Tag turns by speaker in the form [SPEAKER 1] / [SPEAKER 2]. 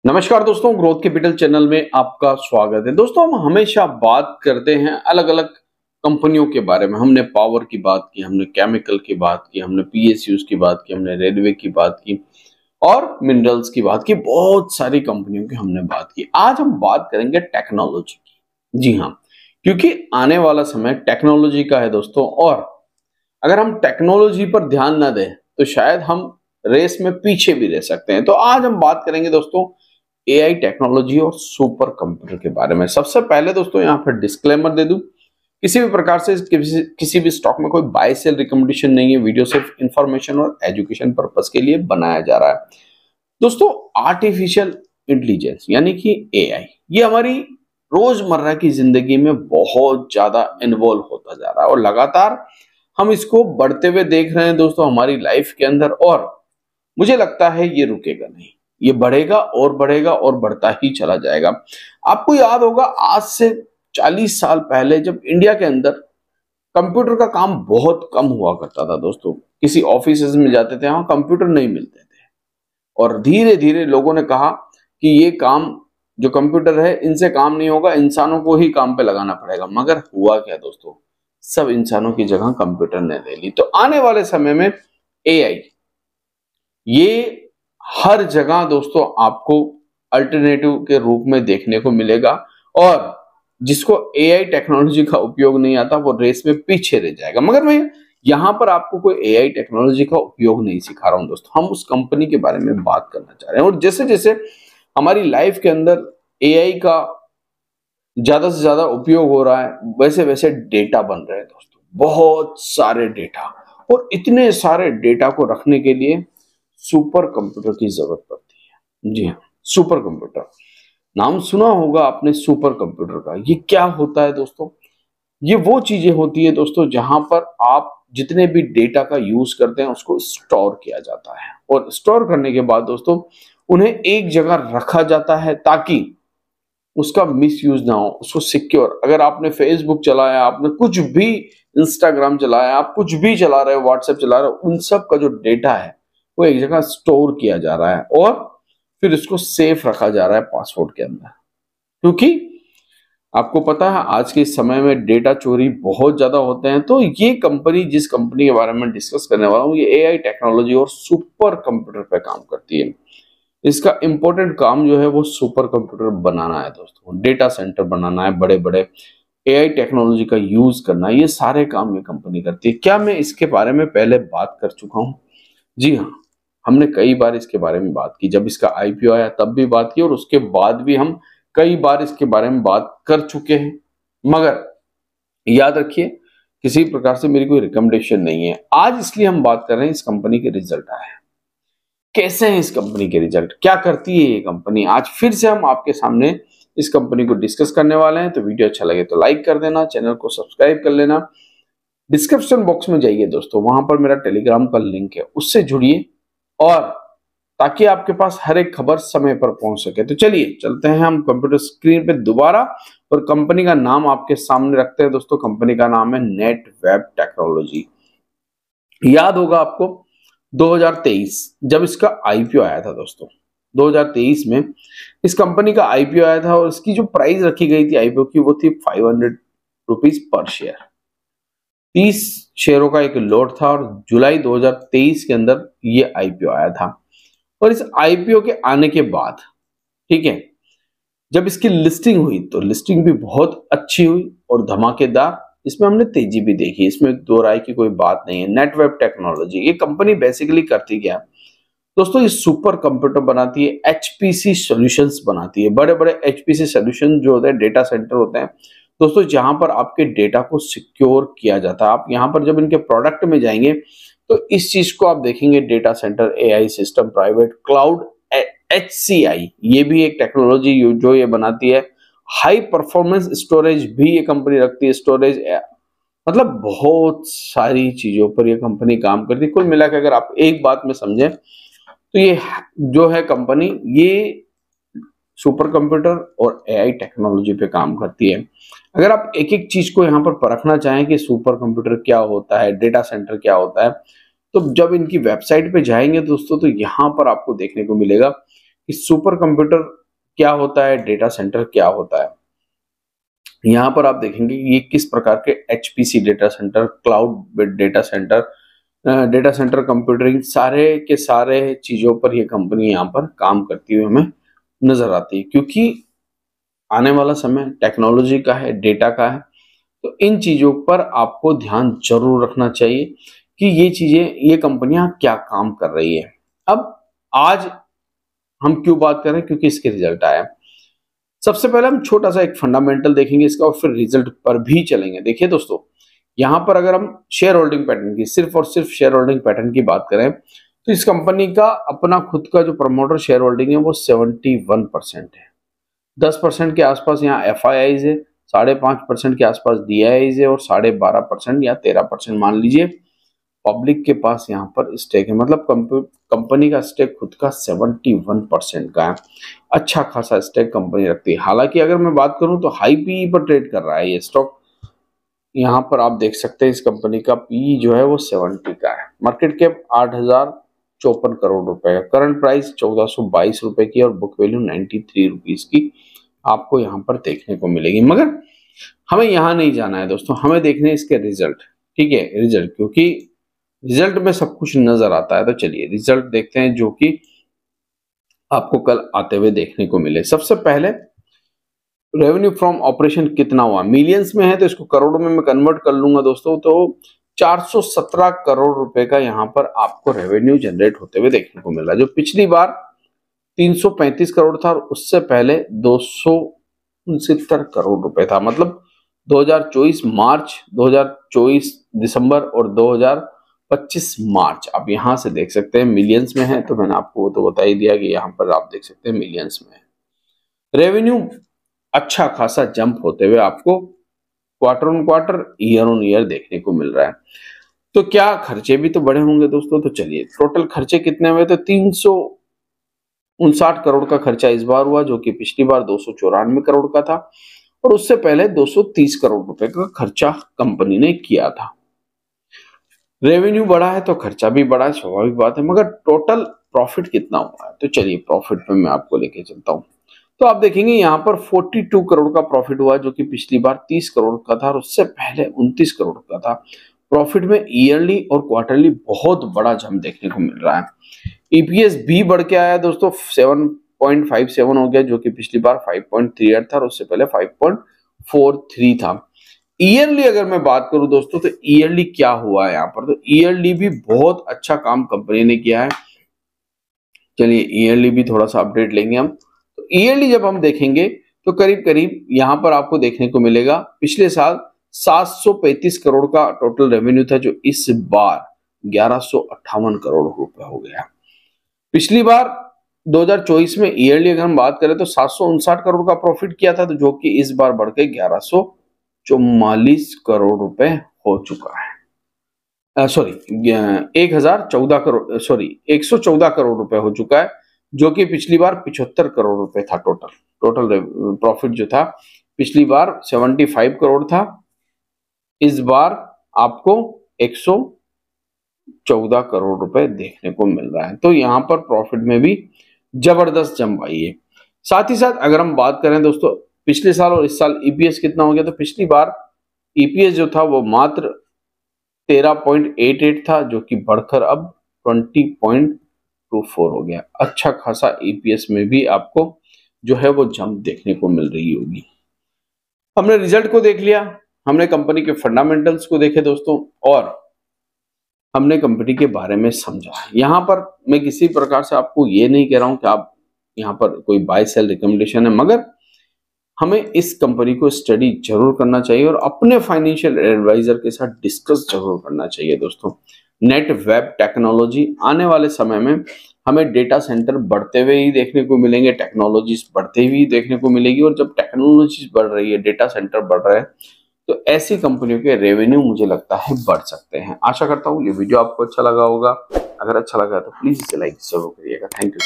[SPEAKER 1] नमस्कार दोस्तों, growth capital channel में आपका स्वागत है। दोस्तों, हम हमेशा बात करते हैं अलग अलग कंपनियों के बारे में। हमने पावर की बात की, हमने केमिकल की बात की, हमने पीएसयूज की बात की, हमने रेलवे की बात की और मिनरल्स की बात की। बहुत सारी कंपनियों की हमने बात की। आज हम बात करेंगे टेक्नोलॉजी की। जी हाँ, क्योंकि आने वाला समय टेक्नोलॉजी का है दोस्तों, और अगर हम टेक्नोलॉजी पर ध्यान ना दें तो शायद हम रेस में पीछे भी रह सकते हैं। तो आज हम बात करेंगे दोस्तों एआई टेक्नोलॉजी और सुपर कंप्यूटर के बारे में। सबसे पहले दोस्तों यहाँ पर डिस्क्लेमर दे दूं, किसी भी प्रकार से किसी भी स्टॉक में कोई बाय सेल रिकमेंडेशन नहीं है। वीडियो सिर्फ इंफॉर्मेशन और एजुकेशन पर्पस के लिए बनाया जा रहा है। दोस्तों, आर्टिफिशियल इंटेलिजेंस यानी कि एआई, ये हमारी रोजमर्रा की जिंदगी में बहुत ज्यादा इन्वॉल्व होता जा रहा है और लगातार हम इसको बढ़ते हुए देख रहे हैं दोस्तों हमारी लाइफ के अंदर। और मुझे लगता है ये रुकेगा नहीं, ये बढ़ेगा और बढ़ेगा और बढ़ता ही चला जाएगा। आपको याद होगा, आज से 40 साल पहले जब इंडिया के अंदर कंप्यूटर का काम बहुत कम हुआ करता था दोस्तों, किसी ऑफिस में जाते थे, वहां कंप्यूटर नहीं मिलते थे और धीरे धीरे लोगों ने कहा कि ये काम जो कंप्यूटर है इनसे काम नहीं होगा, इंसानों को ही काम पे लगाना पड़ेगा। मगर हुआ क्या दोस्तों, सब इंसानों की जगह कंप्यूटर ने ले ली। तो आने वाले समय में एआई, ये हर जगह दोस्तों आपको अल्टरनेटिव के रूप में देखने को मिलेगा और जिसको एआई टेक्नोलॉजी का उपयोग नहीं आता वो रेस में पीछे रह जाएगा। मगर मैं यहां पर आपको कोई एआई टेक्नोलॉजी का उपयोग नहीं सिखा रहा हूं दोस्तों, हम उस कंपनी के बारे में बात करना चाह रहे हैं। और जैसे जैसे हमारी लाइफ के अंदर एआई का ज्यादा से ज्यादा उपयोग हो रहा है, वैसे वैसे डेटा बन रहे हैं दोस्तों, बहुत सारे डेटा। और इतने सारे डेटा को रखने के लिए सुपर कंप्यूटर की जरूरत पड़ती है। जी हाँ, सुपर कंप्यूटर, नाम सुना होगा आपने सुपर कंप्यूटर का। ये क्या होता है दोस्तों? ये वो चीजें होती है दोस्तों जहां पर आप जितने भी डेटा का यूज करते हैं उसको स्टोर किया जाता है और स्टोर करने के बाद दोस्तों उन्हें एक जगह रखा जाता है ताकि उसका मिस यूज ना हो, उसको सिक्योर। अगर आपने फेसबुक चलाया, आपने कुछ भी इंस्टाग्राम चलाया, आप कुछ भी चला रहे हो, व्हाट्सएप चला रहे हो, उन सब का जो डेटा है वो एक जगह स्टोर किया जा रहा है और फिर इसको सेफ रखा जा रहा है पासवर्ड के अंदर। क्योंकि आपको पता है आज के समय में डेटा चोरी बहुत ज्यादा होते हैं। तो ये कंपनी, जिस कंपनी के बारे में डिस्कस करने वाला हूँ, ये एआई टेक्नोलॉजी और सुपर कंप्यूटर पे काम करती है। इसका इंपॉर्टेंट काम जो है वो सुपर कंप्यूटर बनाना है दोस्तों, डेटा सेंटर बनाना है, बड़े बड़े एआई टेक्नोलॉजी का यूज करना, ये सारे काम ये कंपनी करती है। क्या मैं इसके बारे में पहले बात कर चुका हूँ? जी हाँ, हमने कई बार इसके बारे में बात की। जब इसका आईपीओ आया तब भी बात की और उसके बाद भी हम कई बार इसके बारे में बात कर चुके हैं। मगर याद रखिए, किसी प्रकार से मेरी कोई रिकमेंडेशन नहीं है। आज इसलिए हम बात कर रहे हैं, इस कंपनी के रिजल्ट आए हैं। कैसे हैं इस कंपनी के रिजल्ट, क्या करती है ये कंपनी, आज फिर से हम आपके सामने इस कंपनी को डिस्कस करने वाले हैं। तो वीडियो अच्छा लगे तो लाइक कर देना, चैनल को सब्सक्राइब कर लेना। डिस्क्रिप्शन बॉक्स में जाइए दोस्तों, वहां पर मेरा टेलीग्राम का लिंक है, उससे जुड़िए और ताकि आपके पास हर एक खबर समय पर पहुंच सके। तो चलिए चलते हैं हम कंप्यूटर स्क्रीन पे दोबारा और कंपनी का नाम आपके सामने रखते हैं दोस्तों। कंपनी का नाम है नेटवेब टेक्नोलॉजी। याद होगा आपको 2023 जब इसका आईपीओ आया था दोस्तों, 2023 में इस कंपनी का आईपीओ आया था और इसकी जो प्राइस रखी गई थी आईपीओ की वो थी 500 रुपीज पर शेयर। 30 शेयरों का एक लॉट था और जुलाई 2023 के अंदर ये आईपीओ आया था। और इस आईपीओ के आने के बाद, ठीक है, जब इसकी लिस्टिंग हुई तो लिस्टिंग भी बहुत अच्छी हुई और धमाकेदार, इसमें हमने तेजी भी देखी, इसमें दो राय की कोई बात नहीं है। नेटवेब टेक्नोलॉजी, ये कंपनी बेसिकली करती क्या है दोस्तों? ये सुपर कंप्यूटर बनाती है, एचपीसी सॉल्यूशंस बनाती है। बड़े बड़े एचपीसी सॉल्यूशन जो होते हैं, डेटा सेंटर होते हैं दोस्तों, जहां पर आपके डेटा को सिक्योर किया जाता है। आप यहां पर जब इनके प्रोडक्ट में जाएंगे तो इस चीज को आप देखेंगे, data centre, AI system, private cloud, HCI, ये भी एक टेक्नोलॉजी जो ये बनाती है। हाई परफॉर्मेंस स्टोरेज भी ये कंपनी रखती है, स्टोरेज, मतलब बहुत सारी चीजों पर ये कंपनी काम करती है। कुल मिलाकर अगर आप एक बात में समझें तो ये जो है कंपनी, ये सुपर कंप्यूटर और एआई टेक्नोलॉजी पे काम करती है। अगर आप एक एक चीज को यहाँ पर परखना चाहें कि सुपर कंप्यूटर क्या होता है, डेटा सेंटर क्या होता है, तो जब इनकी वेबसाइट पे जाएंगे दोस्तों तो यहाँ पर आपको देखने को मिलेगा कि सुपर कंप्यूटर क्या होता है, डेटा सेंटर क्या होता है। यहाँ पर आप देखेंगे ये किस प्रकार के HPC data centre, cloud data centre, data centre कंप्यूटरिंग, सारे के सारे चीजों पर ये कंपनी यहाँ पर काम करती हुई हमें नजर आती है, क्योंकि आने वाला समय टेक्नोलॉजी का है, डेटा का है। तो इन चीजों पर आपको ध्यान जरूर रखना चाहिए कि ये चीजें, ये कंपनियां क्या काम कर रही है। अब आज हम क्यों बात कर रहे हैं, क्योंकि इसके रिजल्ट आया। सबसे पहले हम छोटा सा एक फंडामेंटल देखेंगे इसका और फिर रिजल्ट पर भी चलेंगे। देखिए दोस्तों, यहां पर अगर हम शेयर होल्डिंग पैटर्न की, सिर्फ और सिर्फ शेयर होल्डिंग पैटर्न की बात करें तो इस कंपनी का अपना खुद का जो प्रमोटर शेयर होल्डिंग है वो 71% है। 10% के आसपास यहाँ FIIs है, 5.5% के आसपास DIIs है और 12.5% या 13% मान लीजिए पब्लिक के पास यहाँ पर स्टेक है। मतलब कंपनी का स्टेक खुद का 71% का है। अच्छा खासा स्टेक कंपनी रखती है। हालांकि अगर मैं बात करूं तो हाई PE पर ट्रेड कर रहा है ये स्टॉक। यहाँ पर आप देख सकते हैं इस कंपनी का PE जो है वो 70 का है। मार्केट कैप 8,054 करोड़ रुपए का, करंट प्राइस 1422 रुपए की और बुक वैल्यू 93 रुपीज की आपको यहाँ पर देखने को मिलेगी। मगर हमें यहाँ नहीं जाना है दोस्तों, हमें देखने इसके रिजल्ट। ठीक है, रिजल्ट, क्योंकि रिजल्ट में सब कुछ नजर आता है। तो चलिए रिजल्ट देखते हैं जो कि आपको कल आते हुए देखने को मिले। सबसे पहले रेवेन्यू फ्रॉम ऑपरेशन कितना हुआ, मिलियंस में है तो इसको करोड़ों में मैं कन्वर्ट कर लूंगा दोस्तों। तो 417 करोड़ रुपए का यहाँ पर आपको रेवेन्यू जनरेट होते हुए देखने को मिला, जो पिछली बार 335 करोड़ था और उससे पहले 269 करोड़ रुपए था। मतलब 2024 मार्च, 2024 दिसंबर और 2025 मार्च आप यहां से देख सकते हैं। मिलियंस में है तो मैंने आपको वो तो बता ही दिया कि यहाँ पर आप देख सकते हैं मिलियंस में है। रेवेन्यू अच्छा खासा जंप होते हुए आपको quarter on quarter, year on year देखने को मिल रहा है। तो क्या खर्चे भी तो बढ़े होंगे दोस्तों। तो चलिए टोटल खर्चे कितने हुए, तो 359 करोड़ का खर्चा इस बार हुआ, जो कि पिछली बार 294 करोड़ का था और उससे पहले 230 करोड़ रुपए का खर्चा कंपनी ने किया था। रेवेन्यू बढ़ा है तो खर्चा भी बढ़ा है, स्वाभाविक बात है। मगर टोटल प्रॉफिट कितना हुआ है, तो चलिए प्रॉफिट पे मैं आपको लेके चलता हूं। तो आप देखेंगे यहाँ पर 42 करोड़ का प्रॉफिट हुआ, जो कि पिछली बार 30 करोड़ का था और उससे पहले 29 करोड़ का था। प्रॉफिट में ईयरली और क्वार्टरली बहुत बड़ा जंप देखने को मिल रहा है। EPS भी बढ़ के आया दोस्तों, 7.57 हो गया, जो कि पिछली बार 5.38 था और उससे पहले 5.43 था। ईयरली अगर मैं बात करूं दोस्तों तो ईयरली क्या हुआ है यहाँ पर, तो ईयरली भी बहुत अच्छा काम कंपनी ने किया है। चलिए ईयरली भी थोड़ा सा अपडेट लेंगे हम। तो ईयरली जब हम देखेंगे तो करीब करीब यहाँ पर आपको देखने को मिलेगा पिछले साल 735 करोड़ का टोटल रेवेन्यू था, जो इस बार 1158 करोड़ रुपए हो गया। पिछली बार 2024 में ईयरली अगर हम बात करें तो 759 करोड़ का प्रॉफिट किया था, तो जो कि इस बार बढ़ के 1144 करोड़ रुपए हो चुका है। 1014 करोड़, 114 करोड़ रुपए हो चुका है, जो कि पिछली बार 75 करोड़ रुपए था। टोटल प्रॉफिट जो था पिछली बार 75 करोड़ था, इस बार आपको 114 करोड़ रुपए देखने को मिल रहा है। तो यहाँ पर प्रॉफिट में भी जबरदस्त जंप आई है। साथ ही साथ अगर हम बात करें दोस्तों पिछले साल और इस साल EPS कितना हो गया, तो पिछली बार EPS जो था वो मात्र 13.88 था, जो कि बढ़कर अब 20.24 हो गया। अच्छा खासा EPS में भी आपको जो है वो जंप देखने को मिल रही होगी। हमने रिजल्ट को देख लिया, हमने कंपनी के फंडामेंटल्स को देखे दोस्तों, और हमने कंपनी के बारे में समझा। यहाँ पर मैं किसी प्रकार से आपको ये नहीं कह रहा हूं कि आप यहाँ पर कोई बाय सेल रिकमेंडेशन है, मगर हमें इस कंपनी को स्टडी जरूर करना चाहिए और अपने फाइनेंशियल एडवाइजर के साथ डिस्कस जरूर करना चाहिए दोस्तों। नेट वेब टेक्नोलॉजी आने वाले समय में हमें डेटा सेंटर बढ़ते हुए ही देखने को मिलेंगे, टेक्नोलॉजीज बढ़ते हुए ही देखने को मिलेगी, और जब टेक्नोलॉजीज बढ़ रही है, डेटा सेंटर बढ़ रहे हैं, तो ऐसी कंपनियों के रेवेन्यू मुझे लगता है बढ़ सकते हैं। आशा करता हूँ ये वीडियो आपको अच्छा लगा होगा। अगर अच्छा लगा तो प्लीज इसे लाइक जरूर करिएगा। Thank you.